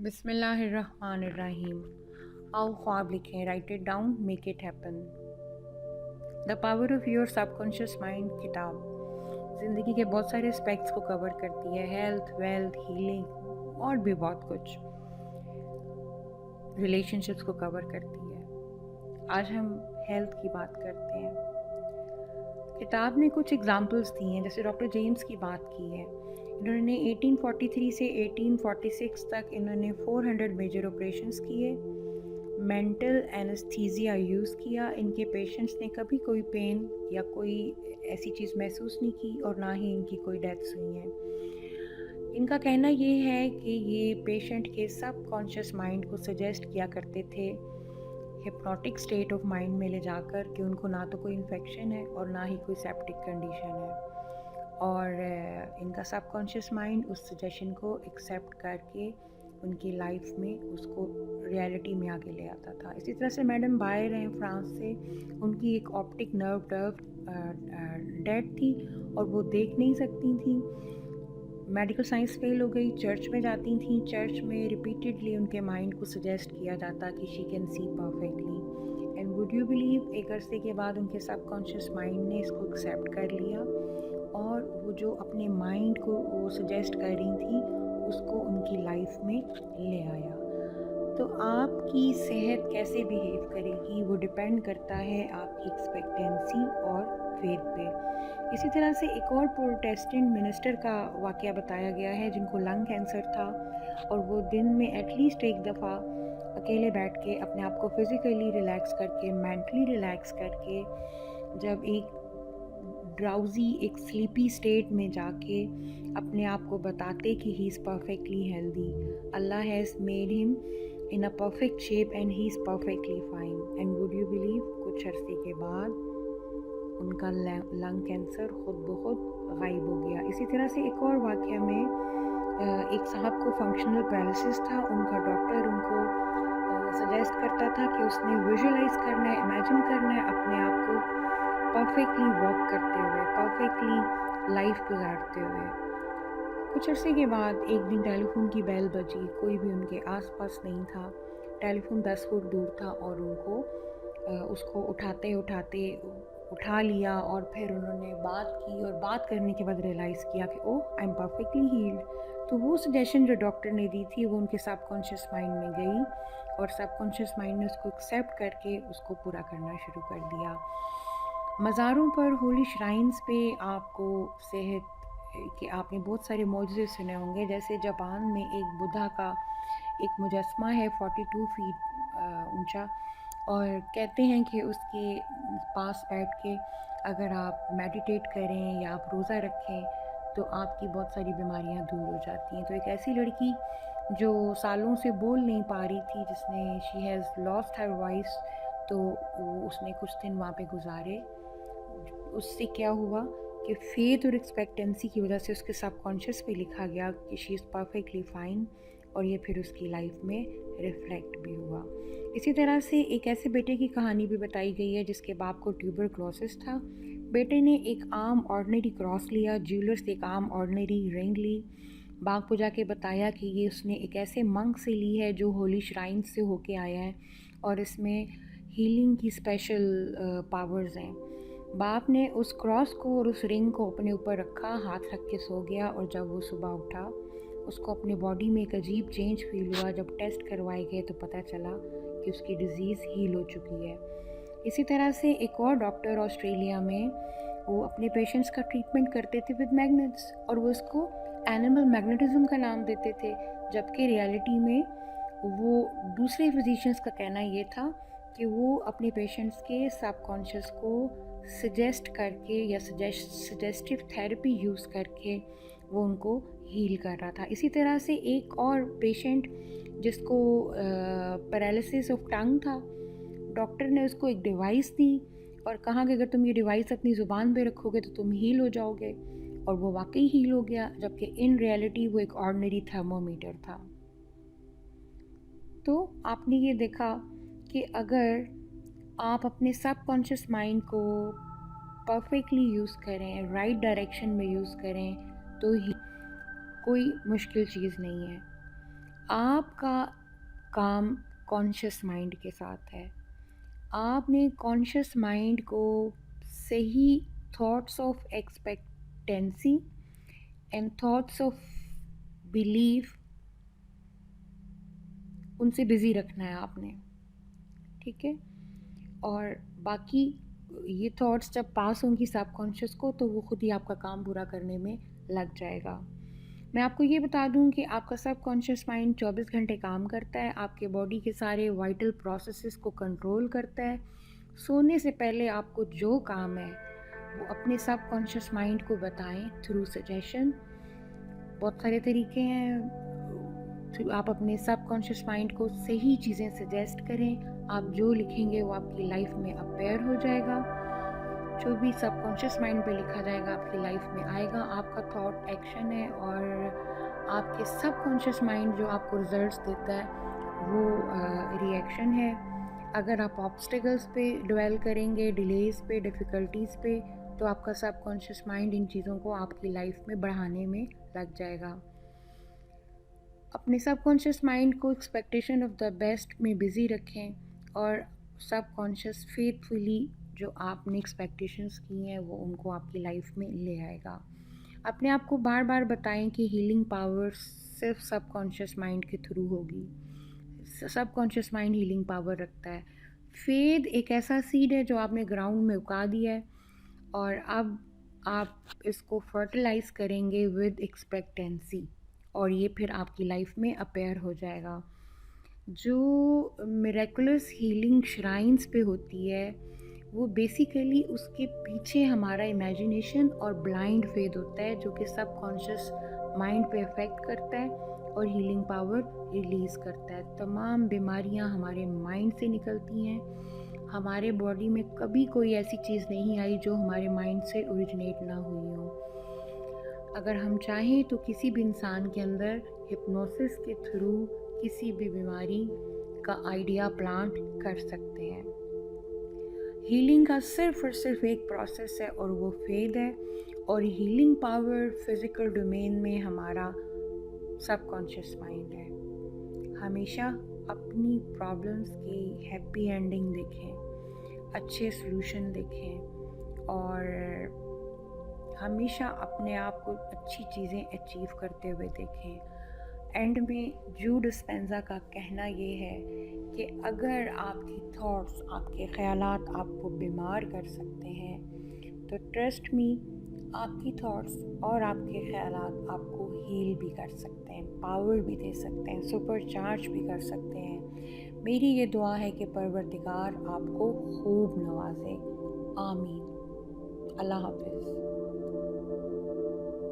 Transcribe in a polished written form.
बिस्मिल्लाहिर्रहमानिर्रहीम। आओ ख्वाब लिखें, right it down, make it happen. The power of your subconscious mind किताब ज़िंदगी के बहुत सारे एस्पेक्ट्स को कवर करती है। हेल्थ, वेल्थ, हीलिंग और भी बहुत कुछ। रिलेशनशिप्स को कवर करती है। आज हम हेल्थ की बात करते हैं। किताब ने कुछ एग्जाम्पल्स दी हैं, जैसे डॉक्टर जेम्स की बात की है। इन्होंने 1843 से 1846 तक इन्होंने 400 मेजर ऑपरेशंस किए, मेंटल एनेस्थीसिया यूज़ किया। इनके पेशेंट्स ने कभी कोई पेन या कोई ऐसी चीज़ महसूस नहीं की और ना ही इनकी कोई डेथ्स हुई हैं। इनका कहना ये है कि ये पेशेंट के सब कॉन्शियस माइंड को सजेस्ट किया करते थे हिप्नोटिक स्टेट ऑफ माइंड में ले जाकर कि उनको ना तो कोई इन्फेक्शन है और ना ही कोई सेप्टिक कंडीशन है, और इनका सबकॉन्शियस माइंड उस सजेशन को एक्सेप्ट करके उनकी लाइफ में उसको रियलिटी में आगे ले आता था। इसी तरह से मैडम बायर हैं फ्रांस से, उनकी एक ऑप्टिक नर्व डेड थी और वो देख नहीं सकती थी। मेडिकल साइंस फेल हो गई, चर्च में जाती थी। चर्च में रिपीटेडली उनके माइंड को सजेस्ट किया जाता कि she can see perfectly, and would you believe एक अरसे के बाद उनके सबकॉन्शियस माइंड ने इसको एक्सेप्ट कर लिया और वो जो अपने माइंड को वो सजेस्ट कर रही थी उसको उनकी लाइफ में ले आया। तो आपकी सेहत कैसे बिहेव करेगी वो डिपेंड करता है आपकी एक्सपेक्टेंसी और फेथ पे। इसी तरह से एक और प्रोटेस्टेंट मिनिस्टर का वाक़या बताया गया है जिनको लंग कैंसर था, और वो दिन में एटलीस्ट एक दफ़ा अकेले बैठ के अपने आप को फिज़िकली रिलैक्स करके, मेंटली रिलैक्स करके, जब एक ड्राउजी, एक स्लीपी स्टेट में जाके अपने आप को बताते कि he is perfectly healthy, Allah has made him in a perfect shape and he is perfectly fine, and would you believe कुछ अरसे के बाद उनका लंग कैंसर खुद ब खुद गायब हो गया। इसी तरह से एक और वाक़या में एक साहब को फंक्शनल पैरालिसिस था। उनका डॉक्टर उनको सजेस्ट करता था कि उसने विजुअलाइज करना है, इमेजिन करना है अपने आप को परफेक्टली वॉक करते हुए, परफेक्टली लाइफ गुजारते हुए। कुछ अरसे के बाद एक दिन टेलीफोन की बेल बजी, कोई भी उनके आसपास नहीं था। टेलीफोन 10 फुट दूर था और उनको उसको उठाते उठाते उठा लिया और फिर उन्होंने बात की, और बात करने के बाद रियलाइज़ किया कि ओह आई एम परफेक्टली हील्ड। तो वो सजेशन जो डॉक्टर ने दी थी वो उनके सबकॉन्शियस माइंड में गई और सबकॉन्शियस माइंड ने उसको एक्सेप्ट करके उसको पूरा करना शुरू कर दिया। मज़ारों पर, होली श्राइन्स पे आपको सेहत कि आपने बहुत सारे मौजज़े सुने होंगे। जैसे जापान में एक बुद्धा का एक मुजस्मा है 42 फीट ऊंचा, और कहते हैं कि उसके पास बैठ के अगर आप मेडिटेट करें या आप रोज़ा रखें तो आपकी बहुत सारी बीमारियां दूर हो जाती हैं। तो एक ऐसी लड़की जो सालों से बोल नहीं पा रही थी, जिसने she has lost her voice, तो उसने कुछ दिन वहाँ पे गुजारे। उससे क्या हुआ कि फेथ और एक्सपेक्टेंसी की वजह से उसके सबकॉन्शियस पे लिखा गया कि शी इज़ परफेक्टली फाइन, और ये फिर उसकी लाइफ में रिफ्लेक्ट भी हुआ। इसी तरह से एक ऐसे बेटे की कहानी भी बताई गई है जिसके बाप को ट्यूबरक्लोसिस था। बेटे ने एक आम ऑर्डिनरी क्रॉस लिया, ज्वेलर से एक आम ऑर्डिनरी रिंग ली, बाप को जाके बताया कि ये उसने एक ऐसे मंक से ली है जो होली श्राइन से होके आया है और इसमें हीलिंग की स्पेशल पावर्स हैं। बाप ने उस क्रॉस को और उस रिंग को अपने ऊपर रखा, हाथ रख के सो गया, और जब वो सुबह उठा उसको अपने बॉडी में एक अजीब चेंज फील हुआ। जब टेस्ट करवाए गए तो पता चला कि उसकी डिज़ीज़ हील हो चुकी है। इसी तरह से एक और डॉक्टर ऑस्ट्रेलिया में, वो अपने पेशेंट्स का ट्रीटमेंट करते थे विद मैग्नेट्स, और वो इसको एनिमल मैग्नेटिज्म का नाम देते थे, जबकि रियलिटी में वो दूसरे फिजिशियंस का कहना ये था कि वो अपने पेशेंट्स के सबकॉन्शियस को सजेस्ट करके या सजेस्टिव थेरेपी यूज़ करके वो उनको हील कर रहा था। इसी तरह से एक और पेशेंट जिसको पैरालिसिस ऑफ टंग था, डॉक्टर ने उसको एक डिवाइस दी और कहा कि अगर तुम ये डिवाइस अपनी ज़ुबान पे रखोगे तो तुम हील हो जाओगे, और वो वाकई हील हो गया, जबकि इन रियलिटी वो एक ऑर्डिनरी थर्मोमीटर था। तो आपने ये देखा कि अगर आप अपने सबकॉन्शियस माइंड को परफेक्टली यूज़ करें, राइट डायरेक्शन में यूज़ करें, तो ही कोई मुश्किल चीज़ नहीं है। आपका काम कॉन्शियस माइंड के साथ है। आपने कॉन्शियस माइंड को सही thoughts of expectancy and thoughts of belief उनसे बिज़ी रखना है आपने, ठीक है? और बाकी ये थॉट्स जब पास होंगी सबकॉन्शियस को तो वो खुद ही आपका काम पूरा करने में लग जाएगा। मैं आपको ये बता दूं कि आपका सबकॉन्शियस माइंड 24 घंटे काम करता है, आपके बॉडी के सारे वाइटल प्रोसेसेस को कंट्रोल करता है। सोने से पहले आपको जो काम है वो अपने सबकॉन्शियस माइंड को बताएं थ्रू सजेशन। बहुत सारे तरीके हैं। आप अपने सबकॉन्शियस माइंड को सही चीज़ें सजेस्ट करें। आप जो लिखेंगे वो आपकी लाइफ में अपेयर हो जाएगा। जो भी सबकॉन्शियस माइंड पे लिखा जाएगा आपकी लाइफ में आएगा। आपका थॉट एक्शन है और आपके सबकॉन्शियस माइंड जो आपको रिजल्ट्स देता है वो रिएक्शन है। अगर आप ऑब्स्टिकल्स पे ड्वेल करेंगे, डिलेज पे, डिफ़िकल्टीज़ पे, तो आपका सबकॉन्शियस माइंड इन चीज़ों को आपकी लाइफ में बढ़ाने में लग जाएगा। अपने सबकॉन्शियस माइंड को एक्सपेक्टेशन ऑफ द बेस्ट में बिज़ी रखें और सबकॉन्शियस फेथफुली जो आपने एक्सपेक्टेशंस की हैं वो उनको आपकी लाइफ में ले आएगा। अपने आप को बार बार बताएं कि हीलिंग पावर सिर्फ सबकॉन्शियस माइंड के थ्रू होगी। सबकॉन्शियस माइंड हीलिंग पावर रखता है। फेथ एक ऐसा सीड है जो आपने ग्राउंड में उगा दिया है और अब आप इसको फर्टिलाइज़ करेंगे विद एक्सपेक्टेंसी और ये फिर आपकी लाइफ में अपेयर हो जाएगा। जो मिरेकुलस हीलिंग श्राइन्स पे होती है वो बेसिकली उसके पीछे हमारा इमेजिनेशन और ब्लाइंड फेथ होता है जो कि सबकॉन्शियस माइंड पे अफेक्ट करता है और हीलिंग पावर रिलीज़ करता है। तमाम बीमारियां हमारे माइंड से निकलती हैं। हमारे बॉडी में कभी कोई ऐसी चीज़ नहीं आई जो हमारे माइंड से ओरिजिनेट ना हुई हो। अगर हम चाहें तो किसी भी इंसान के अंदर हिप्नोसिस के थ्रू किसी भी बीमारी का आइडिया प्लांट कर सकते हैं। हीलिंग का सिर्फ और सिर्फ एक प्रोसेस है और वो फेथ है। और हीलिंग पावर फिज़िकल डोमेन में हमारा सबकॉन्शियस माइंड है। हमेशा अपनी प्रॉब्लम्स की हैप्पी एंडिंग देखें, अच्छे सॉल्यूशन देखें और हमेशा अपने आप को अच्छी चीज़ें अचीव करते हुए देखें। एंड में जू डिस्पेंजा का कहना ये है कि अगर आपकी थॉट्स, आपके ख़यालात आपको बीमार कर सकते हैं तो ट्रस्ट मी, आपकी थॉट्स और आपके ख़यालात आपको हील भी कर सकते हैं, पावर भी दे सकते हैं, सुपर चार्ज भी कर सकते हैं। मेरी ये दुआ है कि परवरदिगार आपको खूब नवाजे। आमीन। अल्लाह हाफ़िज़।